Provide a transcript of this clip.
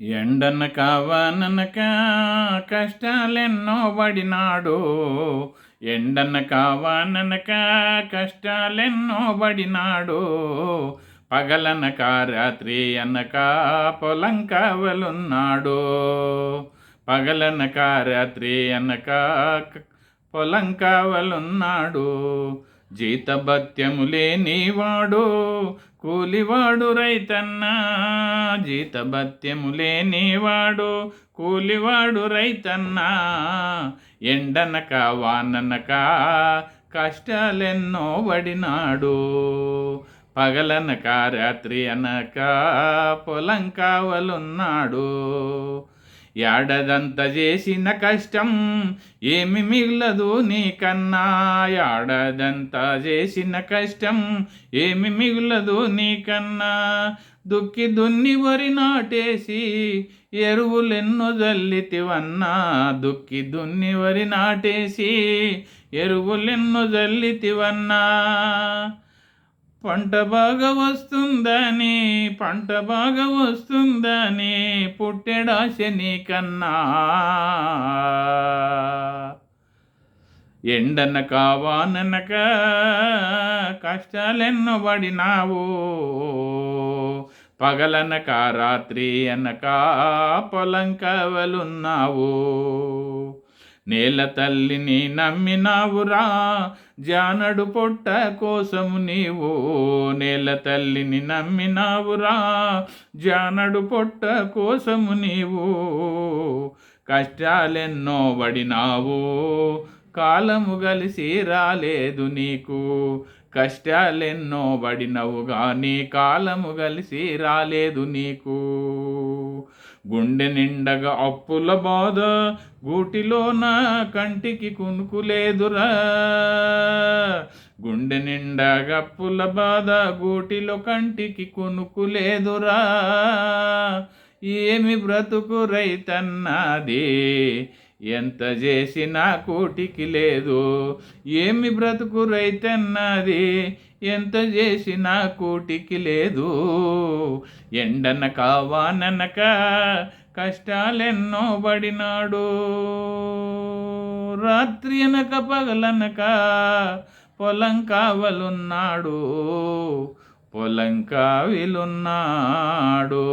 ఎండనక వాననక కష్టాలెన్నో పడినాడు. ఎండనక వాననక కష్టాలెన్నో పడినాడు. పగలనక రాత్రి అనక పొలం కావలున్నాడు. పగలనక రాత్రి అనక పొలం కావలున్నాడు. జీతభత్యము లేనివాడు కూలివాడు రైతన్నా. జీతభత్యము లేనివాడు కూలివాడు రైతన్నా. ఎండనక వాననక కష్టాలెన్నో పడినాడు. పగలనక రాత్రి అనక పొలం కావలున్నాడు. ఏడాదంతా చేసిన కష్టం ఏమి మిగలదు నీకన్నా. ఏడాదంతా చేసిన కష్టం ఏమి మిగలదు నీకన్నా. దుక్కి దున్ని వరి నాటేసి ఎరువులెన్నో జల్లితివన్నా. దుక్కి దున్ని వరి నాటేసి ఎరువులెన్నో జల్లితివన్నా. పంట బాగా వస్తుందని పుట్టెడాశ నీకన్నా. ఎండనక వాననక కష్టాలెన్నో పడినావు. పగలనక రాత్రి అనక పొలం కావలున్నావు. నేల తల్లిని నమ్మినావురా జానడు పొట్ట కోసము నీవు. నేల తల్లిని నమ్మినావురా జానడు పొట్ట కోసము నీవు. కష్టాలెన్నో పడినావు కాలము కలిసి రాలేదు నీకు. కష్టాలెన్నో పడినవు గాని కాలము కలిసి రాలేదు నీకు. గుండె నిండగా అప్పుల బాధ గూటిలోన కంటికి కునుకులేదురా. గుండె నిండగా అప్పుల బాధ గూటిలో కంటికి కునుకులేదురా. ఏమి బ్రతుకు రైతన్నది ఎంత చేసినా కూటికి లేదు. ఏమి బ్రతుకు రైతన్నది ఎంత చేసినా కూటికి లేదు. ఎండనక వాననక కష్టాలెన్నో పడినాడు. రాత్రి అనక పగలనక పొలం కావలున్నాడు. పొలం కావిలున్నాడు.